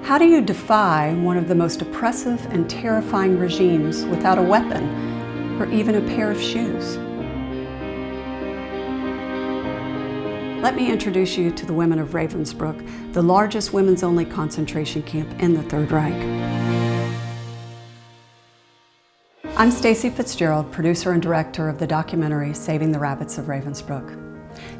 How do you defy one of the most oppressive and terrifying regimes without a weapon or even a pair of shoes? Let me introduce you to the women of Ravensbrück, the largest women's-only concentration camp in the Third Reich. I'm Stacy Fitzgerald, producer and director of the documentary Saving the Rabbits of Ravensbrück.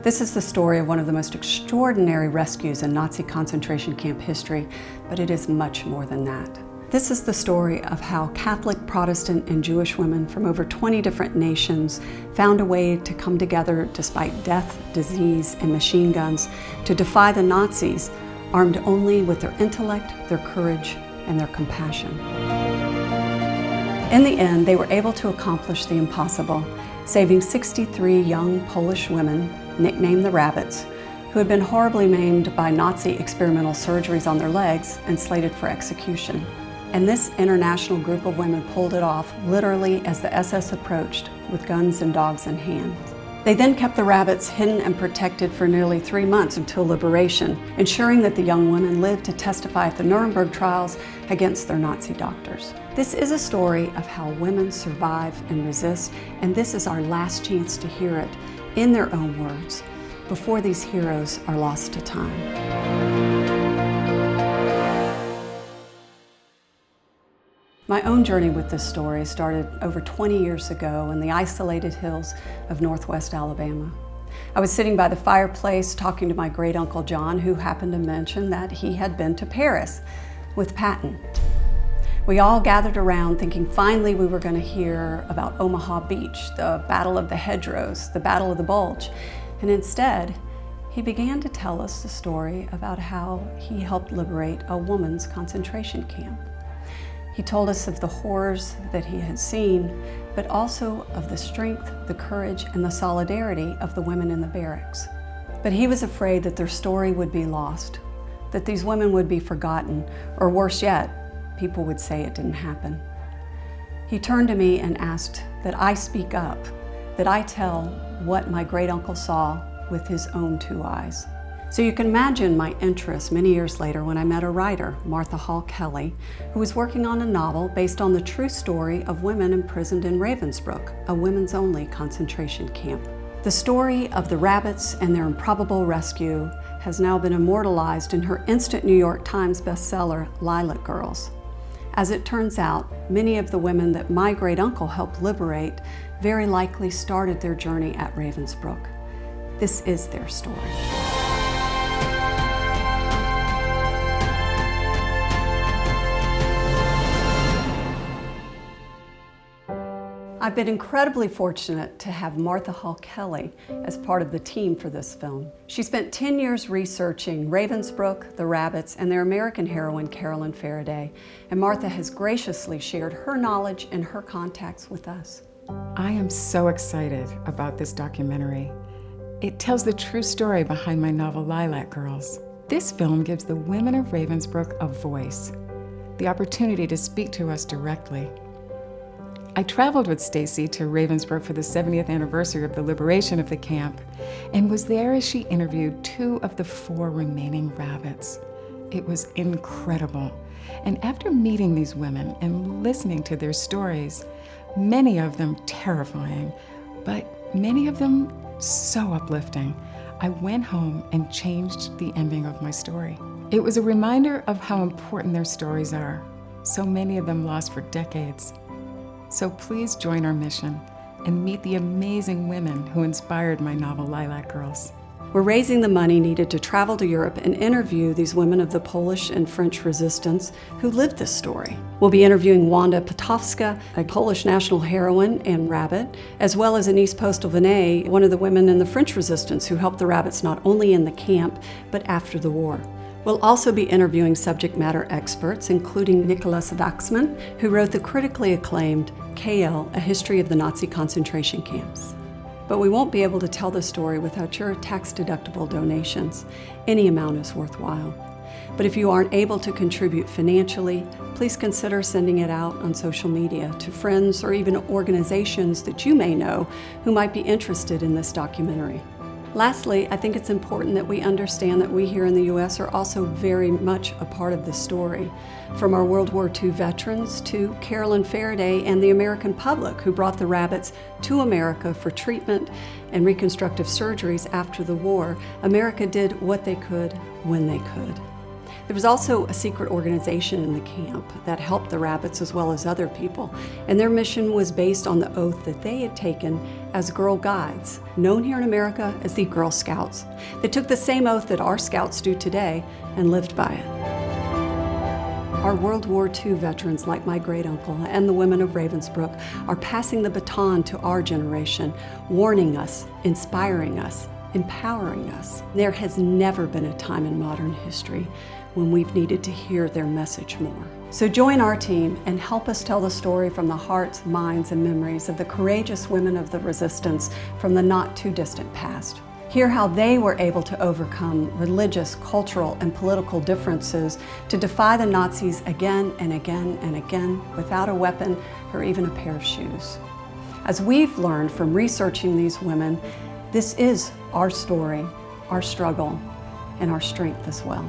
This is the story of one of the most extraordinary rescues in Nazi concentration camp history, but it is much more than that. This is the story of how Catholic, Protestant, and Jewish women from over 20 different nations found a way to come together despite death, disease, and machine guns to defy the Nazis, armed only with their intellect, their courage, and their compassion. In the end, they were able to accomplish the impossible, saving 63 young Polish women, nicknamed the Rabbits, who had been horribly maimed by Nazi experimental surgeries on their legs and slated for execution. And this international group of women pulled it off literally as the SS approached, with guns and dogs in hand. They then kept the Rabbits hidden and protected for nearly 3 months until liberation, ensuring that the young women lived to testify at the Nuremberg trials against their Nazi doctors. This is a story of how women survive and resist, and this is our last chance to hear it in their own words, before these heroes are lost to time. My own journey with this story started over 20 years ago in the isolated hills of northwest Alabama. I was sitting by the fireplace talking to my great uncle John, who happened to mention that he had been to Paris with Patton. We all gathered around thinking finally we were going to hear about Omaha Beach, the Battle of the Hedgerows, the Battle of the Bulge, and instead he began to tell us the story about how he helped liberate a women's concentration camp. He told us of the horrors that he had seen, but also of the strength, the courage, and the solidarity of the women in the barracks. But he was afraid that their story would be lost, that these women would be forgotten, or worse yet, people would say it didn't happen. He turned to me and asked that I speak up, that I tell what my great uncle saw with his own 2 eyes. So you can imagine my interest many years later when I met a writer, Martha Hall Kelly, who was working on a novel based on the true story of women imprisoned in Ravensbrück, a women's-only concentration camp. The story of the Rabbits and their improbable rescue has now been immortalized in her instant New York Times bestseller, Lilac Girls. As it turns out, many of the women that my great uncle helped liberate very likely started their journey at Ravensbrück. This is their story. I've been incredibly fortunate to have Martha Hall Kelly as part of the team for this film. She spent 10 years researching Ravensbrück, the Rabbits, and their American heroine, Carolyn Faraday, and Martha has graciously shared her knowledge and her contacts with us. I am so excited about this documentary. It tells the true story behind my novel, Lilac Girls. This film gives the women of Ravensbrück a voice, the opportunity to speak to us directly. I traveled with Stacy to Ravensbrück for the 70th anniversary of the liberation of the camp and was there as she interviewed 2 of the 4 remaining rabbits. It was incredible. And after meeting these women and listening to their stories, many of them terrifying, but many of them so uplifting, I went home and changed the ending of my story. It was a reminder of how important their stories are, so many of them lost for decades. So please join our mission and meet the amazing women who inspired my novel, Lilac Girls. We're raising the money needed to travel to Europe and interview these women of the Polish and French resistance who lived this story. We'll be interviewing Wanda Potowska, a Polish national heroine and rabbit, as well as Anise Postel-Venet, one of the women in the French resistance who helped the rabbits not only in the camp, but after the war. We'll also be interviewing subject matter experts, including Nicholas Waxman, who wrote the critically acclaimed KL, A History of the Nazi Concentration Camps. But we won't be able to tell the story without your tax-deductible donations. Any amount is worthwhile. But if you aren't able to contribute financially, please consider sending it out on social media to friends or even organizations that you may know who might be interested in this documentary. Lastly, I think it's important that we understand that we here in the U.S. are also very much a part of this story. From our World War II veterans to Carolyn Faraday and the American public who brought the rabbits to America for treatment and reconstructive surgeries after the war, America did what they could when they could. There was also a secret organization in the camp that helped the rabbits as well as other people, and their mission was based on the oath that they had taken as Girl Guides, known here in America as the Girl Scouts. They took the same oath that our Scouts do today and lived by it. Our World War II veterans, like my great-uncle and the women of Ravensbrück, are passing the baton to our generation, warning us, inspiring us, empowering us. There has never been a time in modern history when we've needed to hear their message more. So join our team and help us tell the story from the hearts, minds, and memories of the courageous women of the resistance from the not too distant past. Hear how they were able to overcome religious, cultural, and political differences to defy the Nazis again and again and again without a weapon or even a pair of shoes. As we've learned from researching these women, this is our story, our struggle, and our strength as well.